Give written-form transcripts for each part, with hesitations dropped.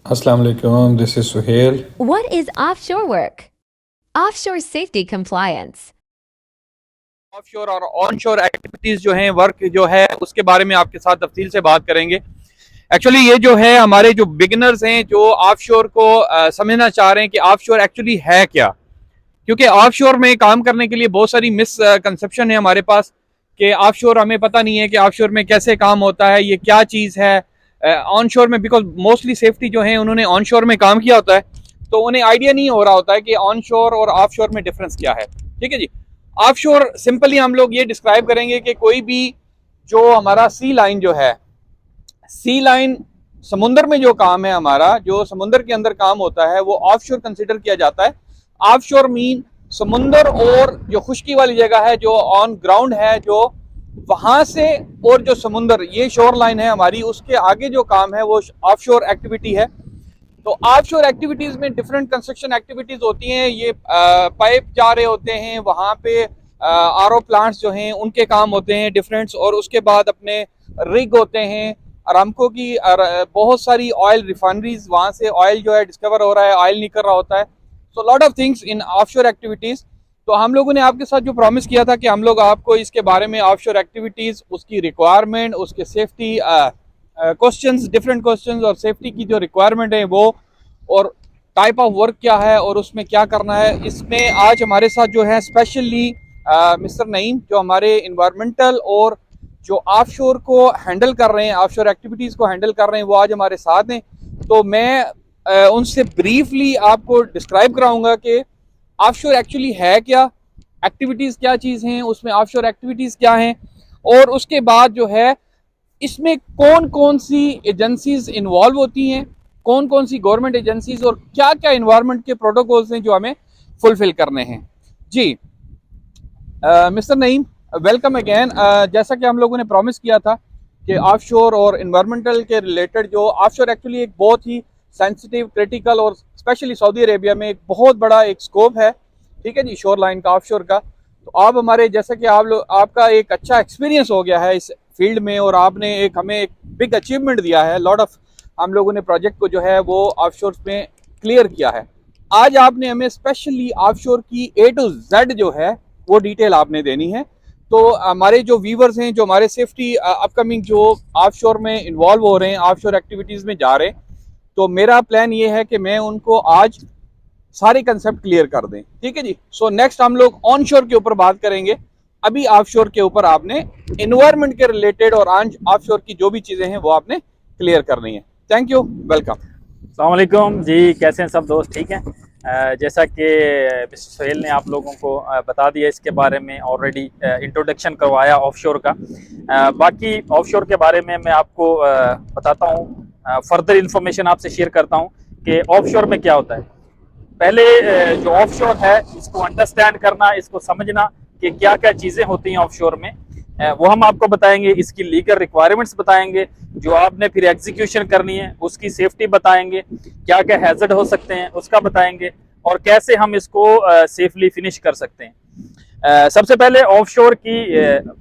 Assalamu alaikum, this is Suhail. What is offshore work? Offshore safety compliance. Offshore और onshore activities जो हैं, work जो है, उसके बारे में आपके साथ तफसील से बात करेंगे। एक्चुअली ये जो है हमारे जो बिगिनर्स हैं जो ऑफशोर को समझना चाह रहे हैं कि ऑफशोर एक्चुअली है क्या, क्योंकि ऑफशोर में काम करने के लिए बहुत सारी मिसकंसेप्शन है हमारे पास कि ऑफशोर, हमें पता नहीं है कि ऑफशोर में कैसे काम होता है, ये क्या चीज़ है। ऑनशोर में बिकॉज मोस्टली सेफ्टी जो है उन्होंने ऑनशोर में काम किया होता है, तो उन्हें आइडिया नहीं हो रहा होता है कि ऑनशोर और ऑफशोर में डिफरेंस क्या है। ठीक है जी। ऑफशोर सिंपली हम लोग ये डिस्क्राइब करेंगे कि कोई भी जो हमारा सी लाइन जो है, सी लाइन समुंदर में जो काम है हमारा, जो समुंदर के अंदर काम होता है, वो ऑफशोर कंसिडर किया जाता है। ऑफशोर मीन समुंदर और जो खुश्की वाली जगह है, जो ऑन ग्राउंड है, जो वहां से और जो समुंदर, ये शोर लाइन है हमारी, उसके आगे जो काम है वो ऑफशोर एक्टिविटी है। तो ऑफशोर एक्टिविटीज में डिफरेंट कंस्ट्रक्शन एक्टिविटीज होती हैं। ये पाइप जा रहे होते हैं, वहां पे आरओ प्लांट्स जो हैं उनके काम होते हैं डिफरेंट्स, और उसके बाद अपने रिग होते हैं अरामको की, बहुत सारी ऑयल रिफाइनरीज, वहां से ऑयल जो है डिस्कवर हो रहा है, ऑयल निकल रहा होता है। So lot of things in offshore activities. तो हम लोगों ने आपके साथ जो प्रॉमिस किया था कि हम लोग आपको इसके बारे में ऑफशोर एक्टिविटीज, उसकी रिक्वायरमेंट, उसके सेफ्टी क्वेश्चंस, डिफरेंट क्वेश्चंस और सेफ्टी की जो रिक्वायरमेंट है वो, और टाइप ऑफ वर्क क्या है और उसमें क्या करना है, इसमें आज हमारे साथ जो है स्पेशली मिस्टर नईम, जो हमारे इन्वायरमेंटल और जो ऑफशोर को हैंडल कर रहे हैं, ऑफशोर एक्टिविटीज़ को हैंडल कर रहे हैं, वो आज हमारे साथ हैं। तो मैं उनसे ब्रीफली आपको डिस्क्राइब कराऊंगा कि ऑफशोर एक्चुअली है क्या, एक्टिविटीज़ क्या चीज़ हैं, उसमें ऑफशोर एक्टिविटीज़ क्या हैं, और उसके बाद जो है इसमें कौन कौन सी एजेंसीज इन्वॉल्व होती हैं, कौन कौन सी गवर्नमेंट एजेंसीज, और क्या क्या इन्वायरमेंट के प्रोटोकॉल्स हैं जो हमें फुलफिल करने हैं। जी मिस्टर नईम, वेलकम अगेन। जैसा कि हम लोगों ने प्रॉमिस किया था कि ऑफशोर और इन्वायरमेंटल के रिलेटेड, जो ऑफशोर एक्चुअली एक बहुत ही सेंसिटिव, क्रिटिकल और स्पेशली सऊदी अरेबिया में एक बहुत बड़ा एक स्कोप है, ठीक है जी, शोर लाइन का, ऑफशोर का। तो आप हमारे, जैसा कि आप लोग, आपका एक अच्छा एक्सपीरियंस हो गया है इस फील्ड में, और आपने एक हमें एक बिग अचीवमेंट दिया है, लॉट ऑफ हम लोगों ने प्रोजेक्ट को जो है वो ऑफशोर में क्लियर किया है। आज आपने हमें स्पेशली ऑफशोर की A to Z जो है वो डिटेल आपने देनी है। तो हमारे जो व्यूवर्स हैं, जो हमारे सेफ्टी अपकमिंग जो ऑफशोर में इन्वॉल्व हो रहे हैं, ऑफशोर एक्टिविटीज़ में जा रहे हैं, तो मेरा प्लान ये है कि मैं उनको आज सारे कंसेप्ट क्लियर कर दें। ठीक है जी। सो नेक्स्ट हम लोग ऑनशोर के ऊपर बात करेंगे। अभी ऑफशोर के ऊपर आपने एनवायरनमेंट के रिलेटेड और ऑफशोर की जो भी चीज़ें हैं वो आपने क्लियर करनी है। Thank you, welcome. अस्सलाम वालेकुम जी, कैसे हैं सब दोस्त? ठीक हैं। जैसा कि मिस्टर सोहेल ने आप लोगों को बता दिया, इसके बारे में ऑलरेडी इंट्रोडक्शन करवाया ऑफशोर का। बाकी ऑफशोर के बारे में मैं आपको बताता हूँ, फर्दर इंफॉर्मेशन आपसे शेयर करता हूँ कि ऑफशोर में क्या होता है। पहले जो ऑफशोर है इसको अंडरस्टैंड करना, इसको समझना कि क्या क्या चीज़ें होती हैं ऑफशोर में, वो हम आपको बताएंगे। इसकी लीगल रिक्वायरमेंट्स बताएंगे, जो आपने फिर एग्जीक्यूशन करनी है उसकी सेफ्टी बताएंगे, क्या क्या हैजर्ड हो सकते हैं उसका बताएंगे, और कैसे हम इसको सेफली फिनिश कर सकते हैं। सबसे पहले ऑफशोर की,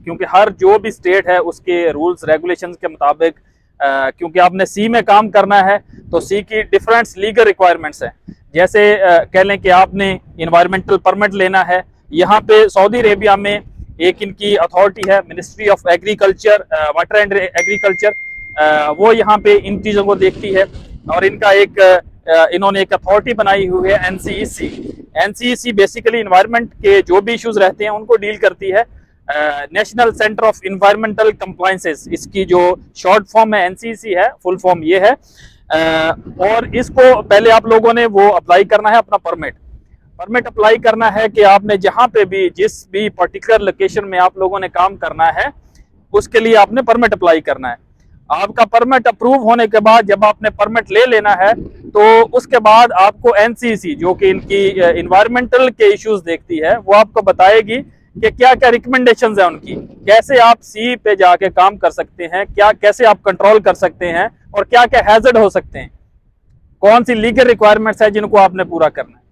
क्योंकि हर जो भी स्टेट है उसके रूल्स रेगुलेशंस के मुताबिक, क्योंकि आपने सी में काम करना है तो सी की डिफरेंट लीगल रिक्वायरमेंट्स हैं। जैसे कह लें कि आपने इन्वायरमेंटल परमिट लेना है, यहाँ पे सऊदी अरेबिया में एक इनकी अथॉरिटी है, ministry of agriculture, water and agriculture, वो यहाँ पे इन चीज़ों को देखती है, और इनका एक इन्होंने एक अथॉरिटी बनाई हुई है, NCEC। NCEC बेसिकली इन्वायरमेंट के जो भी इश्यूज रहते हैं उनको डील करती है। National centre of environmental compliances, इसकी जो शॉर्ट फॉर्म है NCEC है, फुल फॉर्म ये है। और इसको पहले आप लोगों ने वो अप्लाई करना है, अपना परमिट अप्लाई करना है कि आपने जहां पे भी, जिस भी पर्टिकुलर लोकेशन में आप लोगों ने काम करना है, उसके लिए आपने परमिट अप्लाई करना है। आपका परमिट अप्रूव होने के बाद जब आपने परमिट ले लेना है, तो उसके बाद आपको NCEC, जो कि इनकी इन्वायरमेंटल के इश्यूज देखती है, वो आपको बताएगी कि क्या क्या रिकमेंडेशंस है उनकी, कैसे आप सी पे जाके काम कर सकते हैं, क्या कैसे आप कंट्रोल कर सकते हैं, और क्या क्या हैजर्ड हो सकते हैं, कौन सी लीगल रिक्वायरमेंट्स है जिनको आपने पूरा करना है।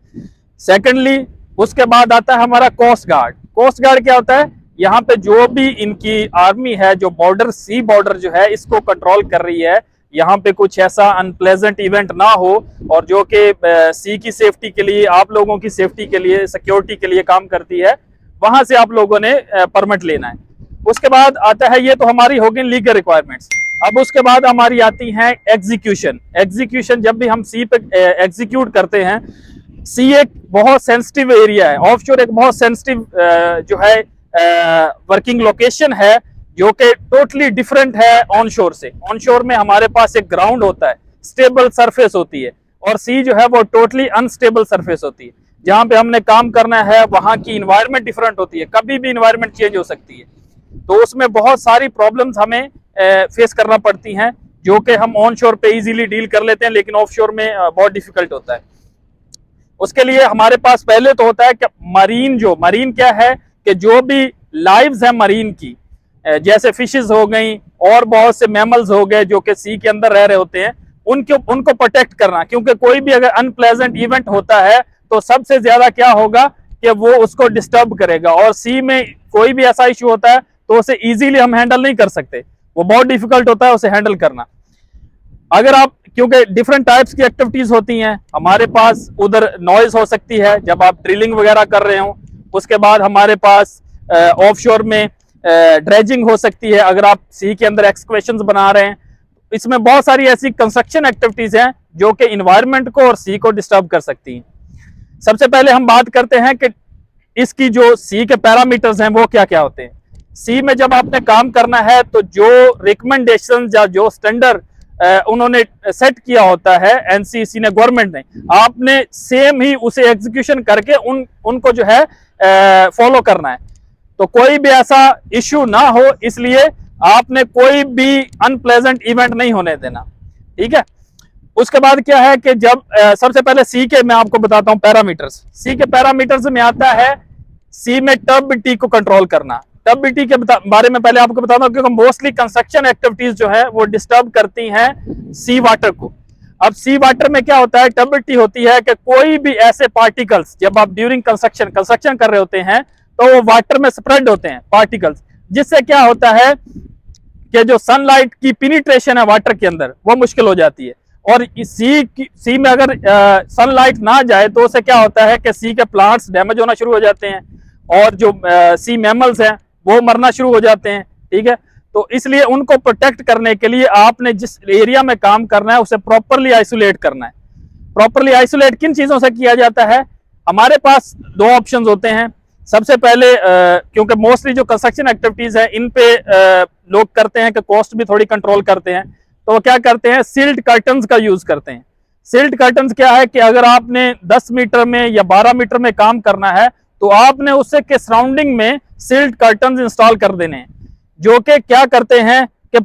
सेकेंडली उसके बाद आता है हमारा कोस्ट गार्ड। कोस्ट गार्ड क्या होता है? यहाँ पे जो भी इनकी आर्मी है, जो बॉर्डर, सी बॉर्डर जो है इसको कंट्रोल कर रही है, यहाँ पे कुछ ऐसा अनप्लेजेंट इवेंट ना हो, और जो कि सी की सेफ्टी के लिए, आप लोगों की सेफ्टी के लिए, सिक्योरिटी के लिए काम करती है, वहां से आप लोगों ने परमिट लेना है। उसके बाद आता है, ये तो हमारी हो गई लीगल रिक्वायरमेंट्स। अब उसके बाद हमारी आती है एग्जीक्यूशन। एग्जीक्यूशन जब भी हम सी पे एग्जीक्यूट करते हैं, सी एक बहुत सेंसिटिव एरिया है, ऑफशोर एक बहुत सेंसिटिव जो है वर्किंग लोकेशन है, जो कि टोटली डिफरेंट है ऑनशोर से। ऑनशोर में हमारे पास एक ग्राउंड होता है, स्टेबल सरफेस होती है, और सी जो है वो टोटली अनस्टेबल सरफेस होती है। जहां पे हमने काम करना है वहां की इन्वायरमेंट डिफरेंट होती है, कभी भी इन्वायरमेंट चेंज हो सकती है, तो उसमें बहुत सारी प्रॉब्लम्स हमें फेस करना पड़ती हैं, जो कि हम ऑनशोर पे इजीली डील कर लेते हैं, लेकिन ऑफशोर में बहुत डिफिकल्ट होता है। उसके लिए हमारे पास पहले तो होता है कि मरीन क्या है कि जो भी लाइव्स है मरीन की, जैसे फिशेस हो गई और बहुत से मैमल्स हो गए जो कि सी के अंदर रह रहे होते हैं, उनको प्रोटेक्ट करना, क्योंकि कोई भी अगर अनप्लेजेंट इवेंट होता है तो सबसे ज्यादा क्या होगा कि वो उसको डिस्टर्ब करेगा, और सी में कोई भी ऐसा इशू होता है तो उसे इजीली हम हैंडल नहीं कर सकते, वो बहुत डिफिकल्ट होता है उसे हैंडल करना। अगर आप, क्योंकि डिफरेंट टाइप्स की एक्टिविटीज होती हैं हमारे पास, उधर नॉइज हो सकती है जब आप ड्रिलिंग वगैरह कर रहे हो, उसके बाद हमारे पास ऑफशोर में ड्रेजिंग हो सकती है, अगर आप सी के अंदर एक्सकवेशंस बना रहे हैं, इसमें बहुत सारी ऐसी कंस्ट्रक्शन एक्टिविटीज हैं जो कि इन्वायरमेंट को और सी को डिस्टर्ब कर सकती हैं। सबसे पहले हम बात करते हैं कि इसकी जो सी के पैरामीटर्स हैं वो क्या क्या होते हैं। सी में जब आपने काम करना है तो जो रिकमेंडेशन या जो स्टैंडर्ड उन्होंने सेट किया होता है एनसीसी ने, गवर्नमेंट ने, आपने सेम ही उसे एग्जीक्यूशन करके उनको जो है फॉलो करना है, तो कोई भी ऐसा इश्यू ना हो, इसलिए आपने कोई भी अनप्लेजेंट इवेंट नहीं होने देना, ठीक है। उसके बाद क्या है कि जब सबसे पहले सी के मैं आपको बताता हूं पैरामीटर्स। सी के पैरामीटर्स में आता है सी में टर्बिडिटी को कंट्रोल करना। टर्बिडिटी के बारे में पहले आपको बताता हूं, क्योंकि मोस्टली कंस्ट्रक्शन एक्टिविटीज जो है वो डिस्टर्ब करती हैं सी वाटर को। अब सी वाटर में क्या होता है, टर्बिडिटी होती है कि कोई भी ऐसे पार्टिकल्स, जब आप ड्यूरिंग कंस्ट्रक्शन कर रहे होते हैं तो वो वाटर में स्प्रेड होते हैं पार्टिकल्स, जिससे क्या होता है कि जो सनलाइट की पेनिट्रेशन है वाटर के अंदर वो मुश्किल हो जाती है, और सी में अगर सनलाइट ना जाए तो उससे क्या होता है कि सी के प्लांट्स डैमेज होना शुरू हो जाते हैं, और जो सी मैमल्स हैं वो मरना शुरू हो जाते हैं, ठीक है। तो इसलिए उनको प्रोटेक्ट करने के लिए आपने जिस एरिया में काम करना है उसे प्रॉपरली आइसोलेट करना है। प्रॉपरली आइसोलेट किन चीजों से किया जाता है, हमारे पास दो ऑप्शंस होते हैं। सबसे पहले क्योंकि मोस्टली जो कंस्ट्रक्शन एक्टिविटीज है इन पे लोग करते हैं कि कॉस्ट भी थोड़ी कंट्रोल करते हैं, तो वो क्या करते हैं, सील्ड कर्टन्स का यूज करते हैं। सील्ड कर्टन्स क्या है कि अगर आपने 10 मीटर में या 12 मीटर में काम करना है तो आपने उससे के सराउंडिंग में सील्ड कर्टन्स इंस्टॉल कर देने हैं, जो कि क्या करते हैं कि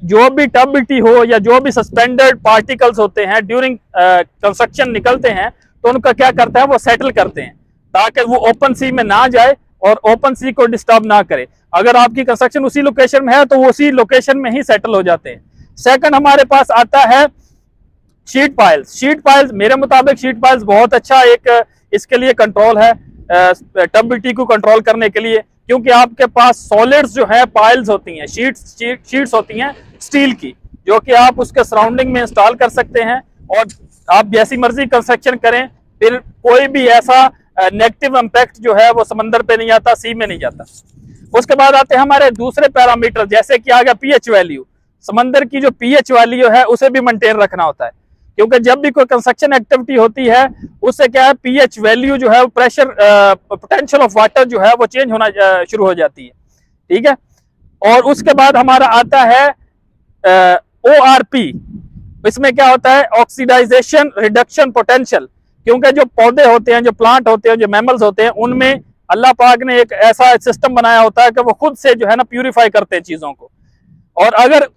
जो भी टर्बिडिटी हो या जो भी सस्पेंडेड पार्टिकल्स होते हैं ड्यूरिंग कंस्ट्रक्शन निकलते हैं तो उनका क्या करता है, वो सेटल करते हैं ताकि वो ओपन सी में ना जाए और ओपन सी को डिस्टर्ब ना करे। अगर आपकी कंस्ट्रक्शन उसी लोकेशन में है तो वो उसी लोकेशन में ही सेटल हो जाते हैं। सेकंड हमारे पास आता है शीट पाइल्स। शीट पाइल्स मेरे मुताबिक शीट पाइल्स बहुत अच्छा एक इसके लिए कंट्रोल है, टर्बिडिटी को कंट्रोल करने के लिए, क्योंकि आपके पास सॉलिड्स जो है पाइल्स होती हैं, शीट्स होती हैं स्टील की, जो कि आप उसके सराउंडिंग में इंस्टॉल कर सकते हैं और आप जैसी मर्जी कंस्ट्रक्शन करें, फिर कोई भी ऐसा नेगेटिव इम्पैक्ट जो है वो समंदर पे नहीं आता, सी में नहीं जाता। उसके बाद आते हैं हमारे दूसरे पैरामीटर, जैसे कि आ गया पीएच वैल्यू। समंदर की जो पीएच वैल्यू है उसे भी मेंटेन रखना होता है, क्योंकि जब भी कोई कंस्ट्रक्शन एक्टिविटी होती है उससे क्या है, पीएच वैल्यू जो है, प्रेशर पोटेंशियल ऑफ वाटर जो है वो चेंज होना शुरू हो जाती है, ठीक है। और उसके बाद हमारा आता है ORP। इसमें क्या होता है, ऑक्सीडाइजेशन रिडक्शन पोटेंशियल, क्योंकि जो पौधे होते हैं, जो प्लांट होते हैं, जो मैमल्स होते हैं, उनमें अल्लाह पाक ने एक ऐसा सिस्टम बनाया होता है कि वो खुद से जो है ना प्यूरिफाई करते हैं चीजों को, और अगर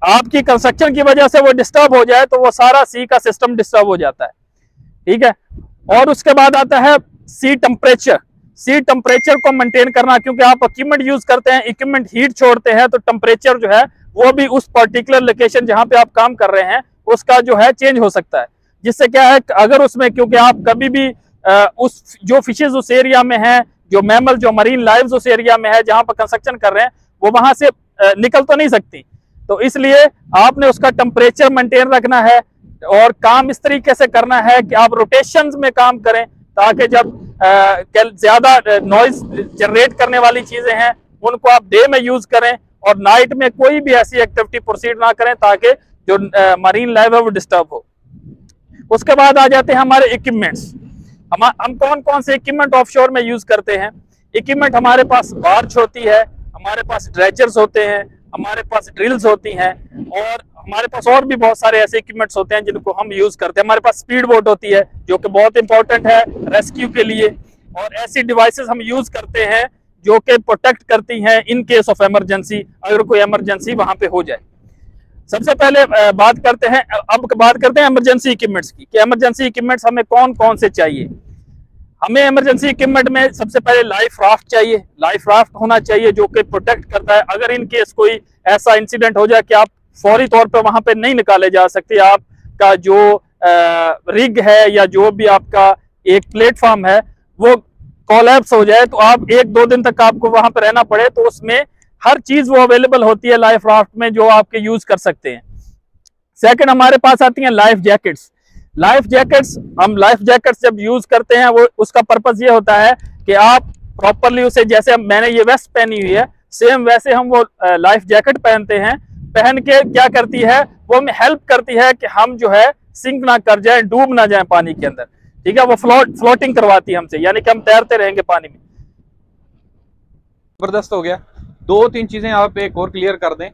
आपकी कंस्ट्रक्शन की वजह से वो डिस्टर्ब हो जाए तो वो सारा सी का सिस्टम डिस्टर्ब हो जाता है, ठीक है। और उसके बाद आता है सी टेम्परेचर। सी टेम्परेचर को मेंटेन करना, क्योंकि आप इक्विपमेंट यूज करते हैं, इक्विपमेंट हीट छोड़ते हैं, तो टेम्परेचर जो है वो भी उस पर्टिकुलर लोकेशन जहां पे आप काम कर रहे हैं उसका जो है चेंज हो सकता है, जिससे क्या है, अगर उसमें, क्योंकि आप कभी भी उस जो फिशेज उस एरिया में है, जो मैमल, जो मरीन लाइव्स उस एरिया में है जहां पर कंस्ट्रक्शन कर रहे हैं, वो वहां से निकल तो नहीं सकती, तो इसलिए आपने उसका टेम्परेचर मेंटेन रखना है और काम इस तरीके से करना है कि आप रोटेशंस में काम करें, ताकि जब ज्यादा नॉइज जनरेट करने वाली चीजें हैं उनको आप डे में यूज करें और नाइट में कोई भी ऐसी एक्टिविटी प्रोसीड ना करें ताकि जो मरीन लाइफ है वो डिस्टर्ब हो। उसके बाद आ जाते हैं हमारे इक्विपमेंट्स। हम कौन कौन से इक्विपमेंट ऑफशोर में यूज करते हैं। इक्विपमेंट हमारे पास बार्ज होती है, हमारे पास ड्रेजर्स होते हैं, हमारे पास ड्रिल्स होती हैं और हमारे पास और भी बहुत सारे ऐसे इक्विपमेंट्स होते हैं जिनको हम यूज करते हैं। हमारे पास स्पीड बोट होती है जो कि बहुत इंपॉर्टेंट है रेस्क्यू के लिए, और ऐसी डिवाइसेस हम यूज करते हैं जो कि प्रोटेक्ट करती हैं इन केस ऑफ इमरजेंसी, अगर कोई इमरजेंसी वहां पे हो जाए। सबसे पहले बात करते हैं इमरजेंसी इक्विपमेंट्स की कि इमरजेंसी इक्विपमेंट्स हमें कौन कौन से चाहिए। हमें इमरजेंसी इक्विपमेंट में सबसे पहले लाइफ राफ्ट चाहिए। लाइफ राफ्ट होना चाहिए जो कि प्रोटेक्ट करता है, अगर इन केस कोई ऐसा इंसिडेंट हो जाए कि आप फौरी तौर पे वहां पे नहीं निकाले जा सकते, आपका जो रिग है या जो भी आपका एक प्लेटफॉर्म है वो कोलैप्स हो जाए तो आप 1-2 दिन तक आपको वहां पे रहना पड़े, तो उसमें हर चीज वो अवेलेबल होती है लाइफ राफ्ट में जो आपके यूज कर सकते हैं। सेकंड, हमारे पास आती हैं लाइफ जैकेट्स। हम लाइफ जैकेट्स जब यूज करते हैं वो उसका पर्पस ये होता है कि आप प्रॉपरली उसे, जैसे मैंने ये वेस्ट पहनी हुई है सेम वैसे हम वो लाइफ जैकेट पहनते हैं। पहन के क्या करती है वो हमें हेल्प करती है कि हम जो है सिंक ना कर जाए, डूब ना जाए पानी के अंदर, ठीक है। वो फ्लोटिंग करवाती है हमसे, यानी कि हम तैरते रहेंगे पानी में। जबरदस्त हो गया। 2-3 चीजें आप एक और क्लियर कर दें।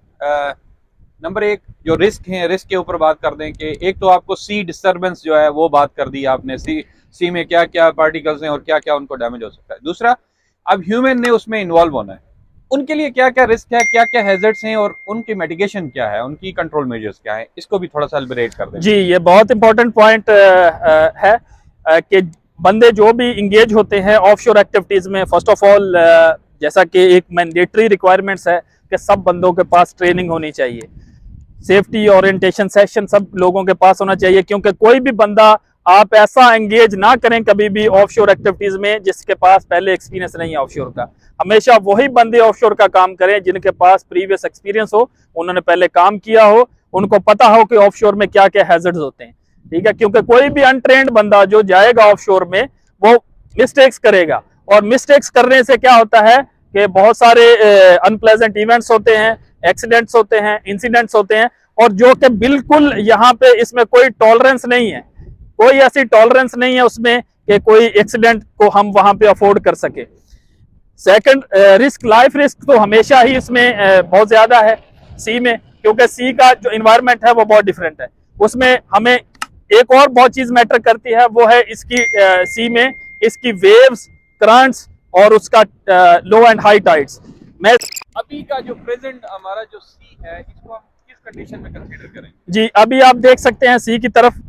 नंबर 1 जो रिस्क है, रिस्क के ऊपर बात कर दें कि एक तो आपको सी डिस्टर्बेंस जो है वो बात कर दी आपने, सी में क्या क्या पार्टिकल्स हैं और क्या क्या उनको डैमेज हो सकता है। दूसरा, अब ह्यूमन ने उसमें इन्वॉल्व होना है, उनके लिए क्या क्या रिस्क है, क्या क्या हैजर्ड्स हैं और उनकी मिटिगेशन क्या है, उनकी कंट्रोल मेजर्स क्या है, इसको भी थोड़ा सा एलिबरेट कर दें। जी, ये बहुत इंपॉर्टेंट पॉइंट है कि बंदे जो भी इंगेज होते हैं ऑफशोर एक्टिविटीज में, फर्स्ट ऑफ ऑल जैसा कि एक मैंडेटरी रिक्वायरमेंट्स है कि सब बंदों के पास ट्रेनिंग होनी चाहिए, सेफ्टी ओरिएंटेशन सेशन सब लोगों के पास होना चाहिए, क्योंकि कोई भी बंदा आप ऐसा एंगेज ना करें कभी भी ऑफशोर एक्टिविटीज में जिसके पास पहले एक्सपीरियंस नहीं है ऑफशोर का। हमेशा वही बंदे ऑफशोर का काम करें जिनके पास प्रीवियस एक्सपीरियंस हो, उन्होंने पहले काम किया हो, उनको पता हो कि ऑफशोर में क्या क्या हैजर्ड्स होते हैं, ठीक है। क्योंकि कोई भी अनट्रेन्ड बंदा जो जाएगा ऑफशोर में वो मिस्टेक्स करेगा, और मिस्टेक्स करने से क्या होता है कि बहुत सारे अनप्लेजेंट इवेंट्स होते हैं, एक्सीडेंट्स होते हैं, इंसिडेंट्स होते हैं, और जो कि बिल्कुल यहाँ पे इसमें कोई टॉलरेंस नहीं है, कोई ऐसी टॉलरेंस नहीं है उसमें कि कोई एक्सीडेंट को हम वहां पे अफोर्ड कर सके। सेकंड, रिस्क, लाइफ रिस्क तो हमेशा ही इसमें बहुत ज्यादा है सी में, क्योंकि सी का जो इन्वायरमेंट है वो बहुत डिफरेंट है। उसमें हमें एक और बहुत चीज मैटर करती है, वो है इसकी सी में इसकी वेव्स, करंट्स और उसका लो एंड हाई टाइड्स। मैं अभी का जो प्रेजेंट हमारा जो सी है इसको हम किस कंडीशन में कंसीडर करेंगे? जी, अभी आप देख सकते हैं सी की तरफ,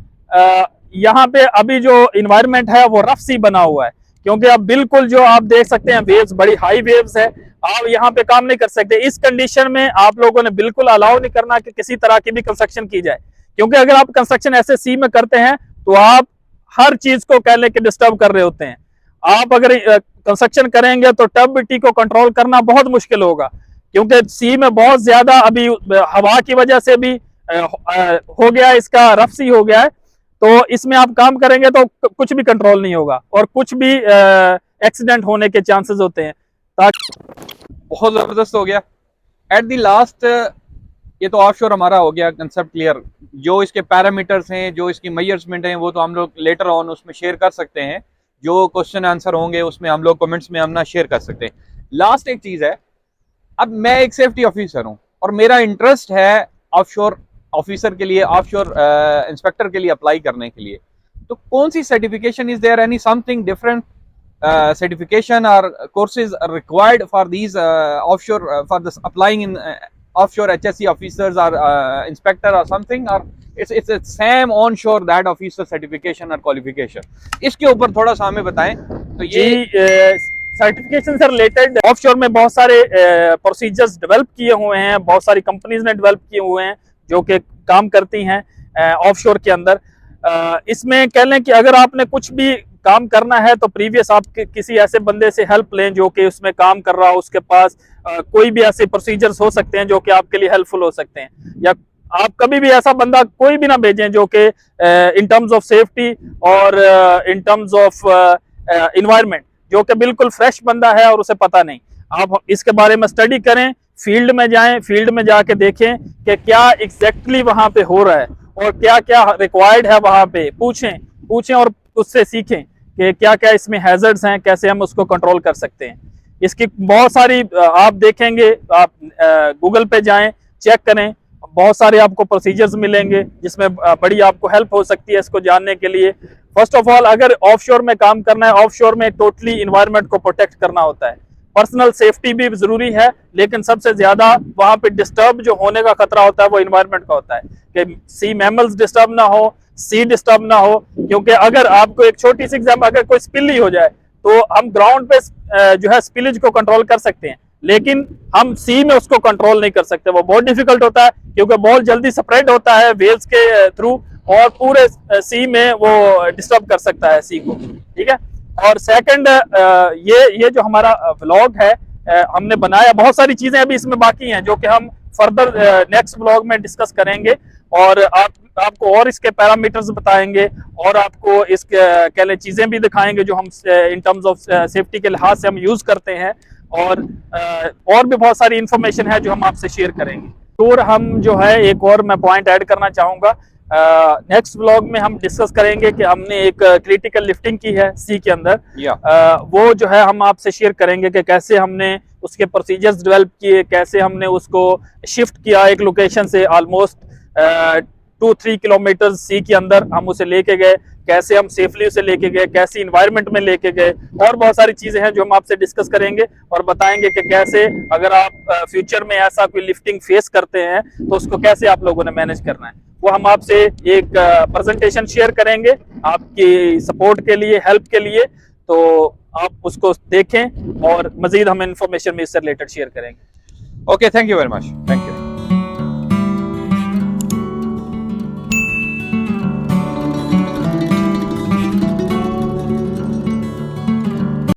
यहाँ पे अभी जो इन्वायरमेंट है वो रफ सी बना हुआ है, क्योंकि अब बिल्कुल जो आप देख सकते हैं वेव्स, बड़ी हाई वेव्स है, आप यहाँ पे काम नहीं कर सकते। इस कंडीशन में आप लोगों ने बिल्कुल अलाउ नहीं करना कि किसी तरह की भी कंस्ट्रक्शन की जाए, क्योंकि अगर आप कंस्ट्रक्शन ऐसे सी में करते हैं तो आप हर चीज को कह लें कि डिस्टर्ब कर रहे होते हैं। आप अगर कंस्ट्रक्शन करेंगे तो टर्बिडिटी को कंट्रोल करना बहुत मुश्किल होगा, क्योंकि सी में बहुत ज्यादा अभी हवा की वजह से भी हो गया, इसका रफ सी हो गया है, तो इसमें आप काम करेंगे तो कुछ भी कंट्रोल नहीं होगा और कुछ भी एक्सीडेंट होने के चांसेस होते हैं। बहुत जबरदस्त हो गया। एट द लास्ट, ये तो ऑफशोर हमारा हो गया कंसेप्ट क्लियर। जो इसके पैरामीटर्स हैं, जो इसकी मेजरमेंट हैं, वो तो हम लोग लेटर ऑन उसमें शेयर कर सकते हैं। जो क्वेश्चन आंसर होंगे उसमें हम लोग कमेंट्स में हम ना शेयर कर सकते हैं। लास्ट एक चीज है, अब मैं एक सेफ्टी ऑफिसर हूं और मेरा इंटरेस्ट है ऑफशोर ऑफिसर के लिए, ऑफशोर इंस्पेक्टर के लिए अप्लाई करने के लिए, तो कौन सी certification, is there any something different certification or courses are required for these offshore for this applying in offshore HSE officers or inspector or something, or it's a same onshore that officer certification or qualification? इसके ऊपर थोड़ा सा हमें बताएं। तो ये certification से related offshore में बहुत सारे प्रोसीजर्स डेवलप किए हुए हैं, बहुत सारी कंपनीज ने डेवलप किए हुए हैं जो कि काम करती हैं ऑफशोर के अंदर। इसमें कह लें कि अगर आपने कुछ भी काम करना है तो प्रीवियस आप किसी ऐसे बंदे से हेल्प लें जो कि उसमें काम कर रहा हो, उसके पास कोई भी ऐसे प्रोसीजर्स हो सकते हैं जो कि आपके लिए हेल्पफुल हो सकते हैं। या आप कभी भी ऐसा बंदा कोई भी ना भेजें जो कि इन टर्म्स ऑफ सेफ्टी और इन टर्म्स ऑफ इन्वायरमेंट जो कि बिल्कुल फ्रेश बंदा है और उसे पता नहीं। आप इसके बारे में स्टडी करें, फील्ड में जाएं, फील्ड में जाके देखें कि क्या एग्जैक्टली वहां पे हो रहा है और क्या क्या रिक्वायर्ड है वहां पे। पूछें और उससे सीखें कि क्या क्या इसमें हैजर्ड्स हैं, कैसे हम उसको कंट्रोल कर सकते हैं। इसकी बहुत सारी आप देखेंगे, आप गूगल पे जाएं, चेक करें, बहुत सारे आपको प्रोसीजर्स मिलेंगे जिसमें बड़ी आपको हेल्प हो सकती है इसको जानने के लिए। फर्स्ट ऑफ ऑल, अगर ऑफशोर में काम करना है, ऑफशोर में टोटली इन्वायरमेंट को प्रोटेक्ट करना होता है। पर्सनल सेफ्टी भी जरूरी है, लेकिन सबसे ज्यादा वहां पे डिस्टर्ब जो होने का खतरा होता है वो इन्वायरमेंट का होता है कि सी मैमल्स डिस्टर्ब ना हो, सी डिस्टर्ब ना हो। क्योंकि अगर आपको एक छोटी सी एग्जाम्पल, अगर कोई स्पिल ही हो जाए तो हम ग्राउंड पे जो है स्पिलेज को कंट्रोल कर सकते हैं, लेकिन हम सी में उसको कंट्रोल नहीं कर सकते। वो बहुत डिफिकल्ट होता है क्योंकि बहुत जल्दी स्प्रेड होता है वेव्स के थ्रू और पूरे सी में वो डिस्टर्ब कर सकता है सी को, ठीक है। और सेकंड, ये जो हमारा व्लॉग है हमने बनाया, बहुत सारी चीजें अभी इसमें बाकी हैं जो कि हम फर्दर नेक्स्ट व्लॉग में डिस्कस करेंगे और आपको और इसके पैरामीटर्स बताएंगे और आपको इसके कह लें चीजें भी दिखाएंगे जो हम इन टर्म्स ऑफ सेफ्टी के लिहाज से हम यूज करते हैं और भी बहुत सारी इंफॉर्मेशन है जो हम आपसे शेयर करेंगे। और हम जो है एक और मैं पॉइंट ऐड करना चाहूंगा, नेक्स्ट व्लॉग में हम डिस्कस करेंगे कि हमने एक क्रिटिकल लिफ्टिंग की है सी के अंदर, वो जो है हम आपसे शेयर करेंगे कि कैसे हमने उसके प्रोसीजर्स डेवलप किए, कैसे हमने उसको शिफ्ट किया एक लोकेशन से ऑलमोस्ट 2-3 किलोमीटर सी के अंदर हम उसे लेके गए, कैसे हम सेफली उसे लेके गए, कैसी इन्वायरमेंट में लेके गए, और बहुत सारी चीजें हैं जो हम आपसे डिस्कस करेंगे और बताएंगे कि कैसे अगर आप फ्यूचर में ऐसा कोई लिफ्टिंग फेस करते हैं तो उसको कैसे आप लोगों ने मैनेज करना है। वो हम आपसे एक प्रेजेंटेशन शेयर करेंगे आपकी सपोर्ट के लिए, हेल्प के लिए, तो आप उसको देखें और मजीद हम इंफॉर्मेशन में इससे रिलेटेड शेयर करेंगे। Okay, thank you very much. Thank you.